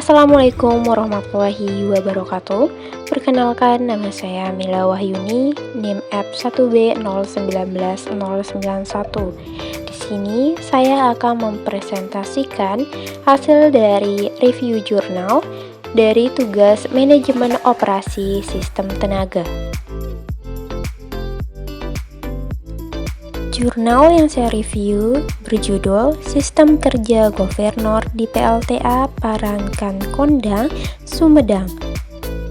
Assalamualaikum warahmatullahi wabarakatuh. Perkenalkan, nama saya Mila Wahyuni, NIM F1B019091. Di sini saya akan mempresentasikan hasil dari review jurnal dari tugas manajemen operasi sistem tenaga. Jurnal yang saya review berjudul Sistem Kerja Governor di PLTA Parangkan Kondang, Sumedang.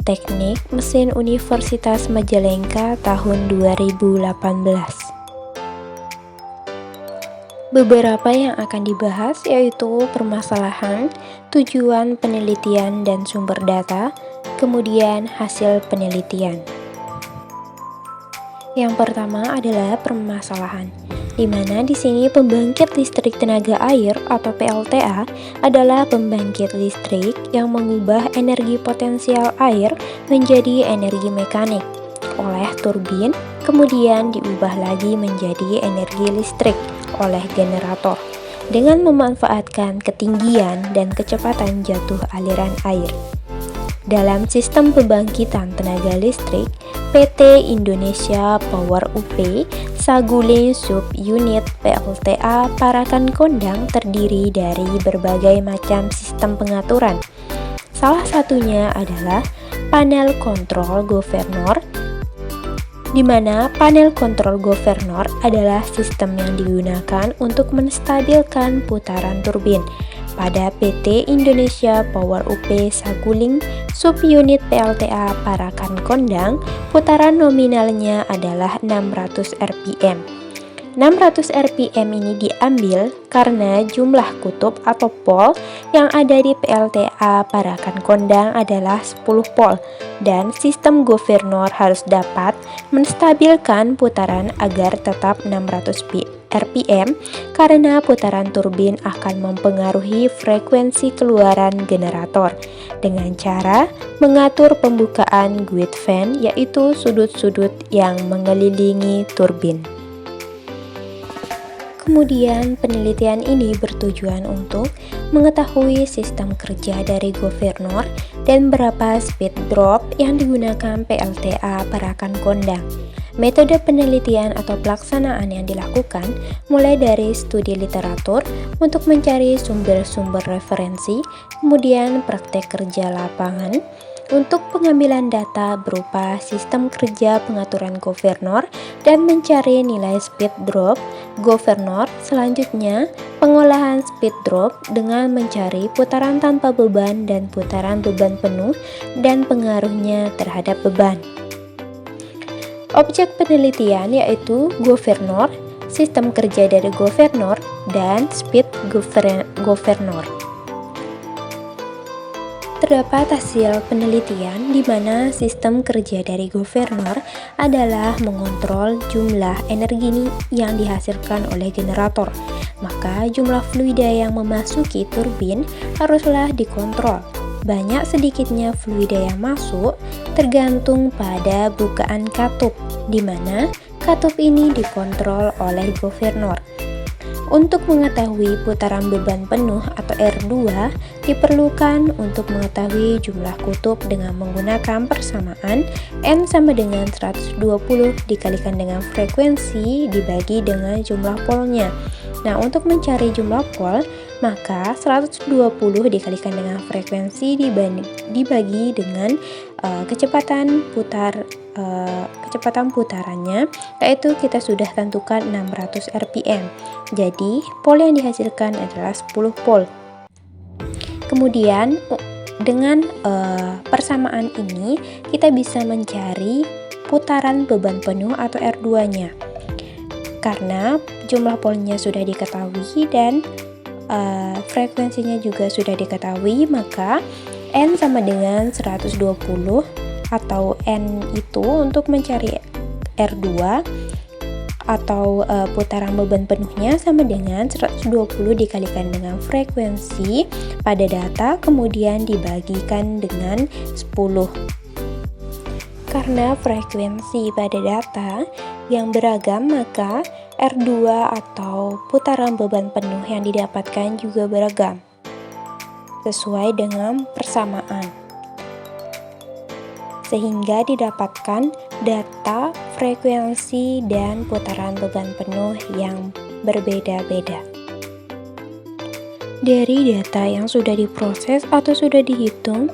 Teknik Mesin Universitas Majalengka tahun 2018. Beberapa yang akan dibahas yaitu permasalahan, tujuan penelitian dan sumber data, kemudian hasil penelitian. Yang pertama adalah permasalahan, di mana di sini pembangkit listrik tenaga air atau PLTA adalah pembangkit listrik yang mengubah energi potensial air menjadi energi mekanik oleh turbin, kemudian diubah lagi menjadi energi listrik oleh generator dengan memanfaatkan ketinggian dan kecepatan jatuh aliran air. Dalam sistem pembangkitan tenaga listrik, PT Indonesia Power UP Saguling Subunit PLTA Parakan Kondang terdiri dari berbagai macam sistem pengaturan. Salah satunya adalah panel kontrol governor, di mana panel kontrol governor adalah sistem yang digunakan untuk menstabilkan putaran turbin. Pada PT Indonesia Power UP Saguling Subunit PLTA Parakan Kondang, putaran nominalnya adalah 600 rpm. 600 rpm ini diambil karena jumlah kutub atau pol yang ada di PLTA Parakan Kondang adalah 10 pol dan sistem governor harus dapat menstabilkan putaran agar tetap 600 rpm karena putaran turbin akan mempengaruhi frekuensi keluaran generator dengan cara mengatur pembukaan guide fan, yaitu sudut-sudut yang mengelilingi turbin. Kemudian penelitian ini bertujuan untuk mengetahui sistem kerja dari governor dan berapa speed drop yang digunakan PLTA Parakan Kondang. Metode penelitian atau pelaksanaan yang dilakukan mulai dari studi literatur untuk mencari sumber-sumber referensi, kemudian praktek kerja lapangan untuk pengambilan data berupa sistem kerja pengaturan governor dan mencari nilai speed drop governor. Selanjutnya, pengolahan speed drop dengan mencari putaran tanpa beban dan putaran beban penuh dan pengaruhnya terhadap beban. Objek penelitian yaitu governor, sistem kerja dari governor, dan speed governor. Terdapat hasil penelitian di mana sistem kerja dari governor adalah mengontrol jumlah energi yang dihasilkan oleh generator. Maka jumlah fluida yang memasuki turbin haruslah dikontrol. Banyak sedikitnya fluida yang masuk tergantung pada bukaan katup, di mana katup ini dikontrol oleh governor. Untuk mengetahui putaran beban penuh atau R2, diperlukan untuk mengetahui jumlah kutub dengan menggunakan persamaan N sama dengan 120 dikalikan dengan frekuensi dibagi dengan jumlah polnya. Nah, untuk mencari jumlah pol, maka 120 dikalikan dengan frekuensi dibagi dengan kecepatan putarannya, yaitu kita sudah tentukan 600 rpm. Jadi, pol yang dihasilkan adalah 10 pol. Kemudian, dengan persamaan ini, kita bisa mencari putaran beban penuh atau R2-nya. Karena jumlah polnya sudah diketahui dan frekuensinya juga sudah diketahui, maka N sama dengan 120 atau N itu untuk mencari R2 atau putaran beban penuhnya sama dengan 120 dikalikan dengan frekuensi pada data, kemudian dibagikan dengan 10. Karena frekuensi pada data yang beragam, maka R2 atau putaran beban penuh yang didapatkan juga beragam. sesuai dengan persamaan, sehingga didapatkan data frekuensi dan putaran beban penuh yang berbeda-beda. Dari data yang sudah diproses atau sudah dihitung,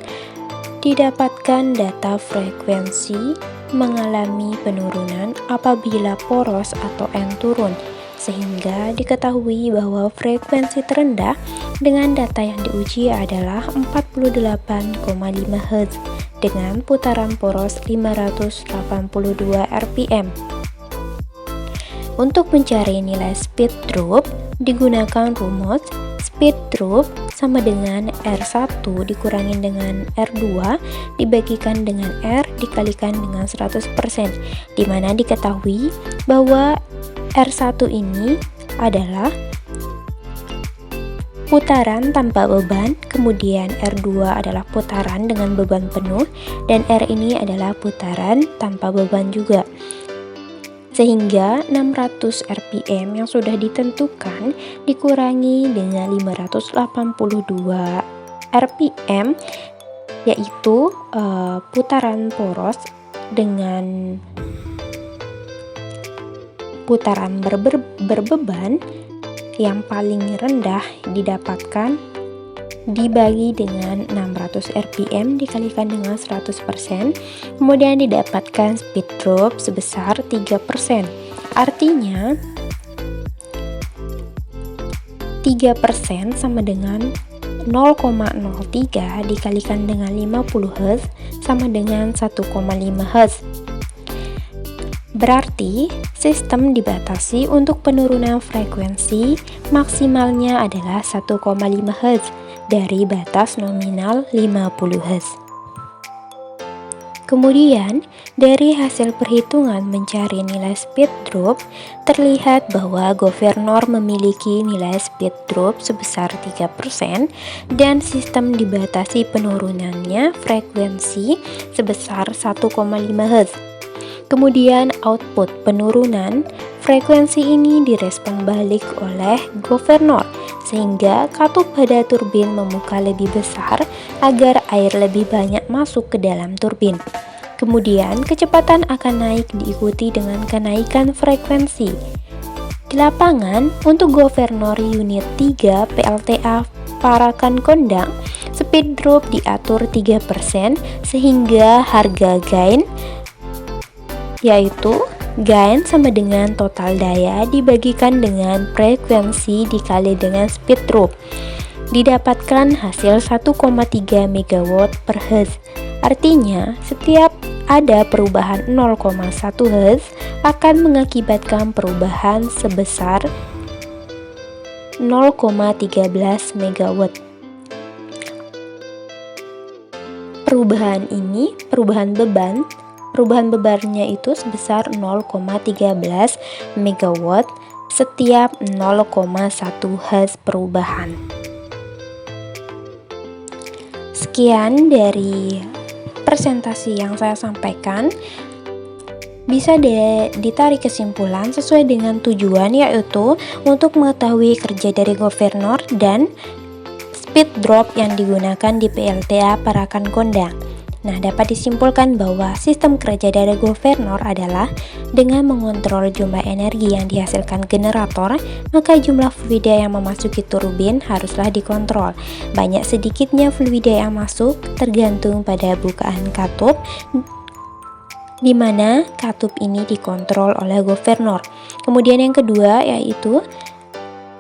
didapatkan data frekuensi mengalami penurunan apabila poros atau N turun, sehingga diketahui bahwa frekuensi terendah dengan data yang diuji adalah 48,5 Hz dengan putaran poros 582 rpm. Untuk mencari nilai speed drop, digunakan rumus speed drop sama dengan R1 dikurangin dengan R2 dibagikan dengan R dikalikan dengan 100%, di mana diketahui bahwa R1 ini adalah putaran tanpa beban, kemudian R2 adalah putaran dengan beban penuh, dan R ini adalah putaran tanpa beban juga. Sehingga 600 rpm yang sudah ditentukan dikurangi dengan 582 rpm, yaitu putaran poros dengan putaran berbeban yang paling rendah didapatkan dibagi dengan 600 rpm dikalikan dengan 100%, kemudian didapatkan speed drop sebesar 3%. Artinya 3% sama dengan 0,03 dikalikan dengan 50 Hz sama dengan 1,5 Hz. Berarti sistem dibatasi untuk penurunan frekuensi maksimalnya adalah 1,5 Hz dari batas nominal 50 Hz. Kemudian, dari hasil perhitungan mencari nilai speed drop, terlihat bahwa governor memiliki nilai speed drop sebesar 3% dan sistem dibatasi penurunannya frekuensi sebesar 1,5 Hz. Kemudian output penurunan frekuensi ini direspon balik oleh governor, sehingga katup pada turbin membuka lebih besar agar air lebih banyak masuk ke dalam turbin. Kemudian kecepatan akan naik diikuti dengan kenaikan frekuensi. Di lapangan, untuk governor unit 3 PLTA Parakan Kondang, speed drop diatur 3% sehingga harga gain, yaitu gain sama dengan total daya dibagikan dengan frekuensi dikali dengan speed drop. Didapatkan hasil 1,3 MW per Hz. Artinya, setiap ada perubahan 0,1 Hz akan mengakibatkan perubahan sebesar 0,13 MW. Perubahan bebannya itu sebesar 0,13 MW setiap 0,1 Hz perubahan. Sekian dari presentasi yang saya sampaikan. Bisa ditarik kesimpulan sesuai dengan tujuan, yaitu untuk mengetahui kerja dari governor dan speed drop yang digunakan di PLTA Parakan Kondang. Nah, dapat disimpulkan bahwa sistem kerja dari governor adalah dengan mengontrol jumlah energi yang dihasilkan generator, maka jumlah fluida yang memasuki turbin haruslah dikontrol. Banyak sedikitnya fluida yang masuk tergantung pada bukaan katup, di mana katup ini dikontrol oleh governor. Kemudian yang kedua yaitu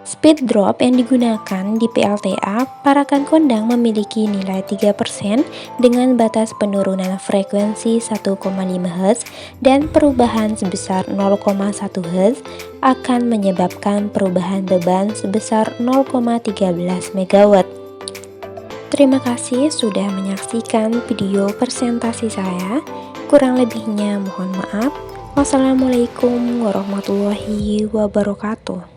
speed drop yang digunakan di PLTA Parakan Kondang memiliki nilai 3% dengan batas penurunan frekuensi 1,5 Hz dan perubahan sebesar 0,1 Hz akan menyebabkan perubahan beban sebesar 0,13 MW. Terima kasih sudah menyaksikan video presentasi saya. Kurang lebihnya mohon maaf. Wassalamualaikum warahmatullahi wabarakatuh.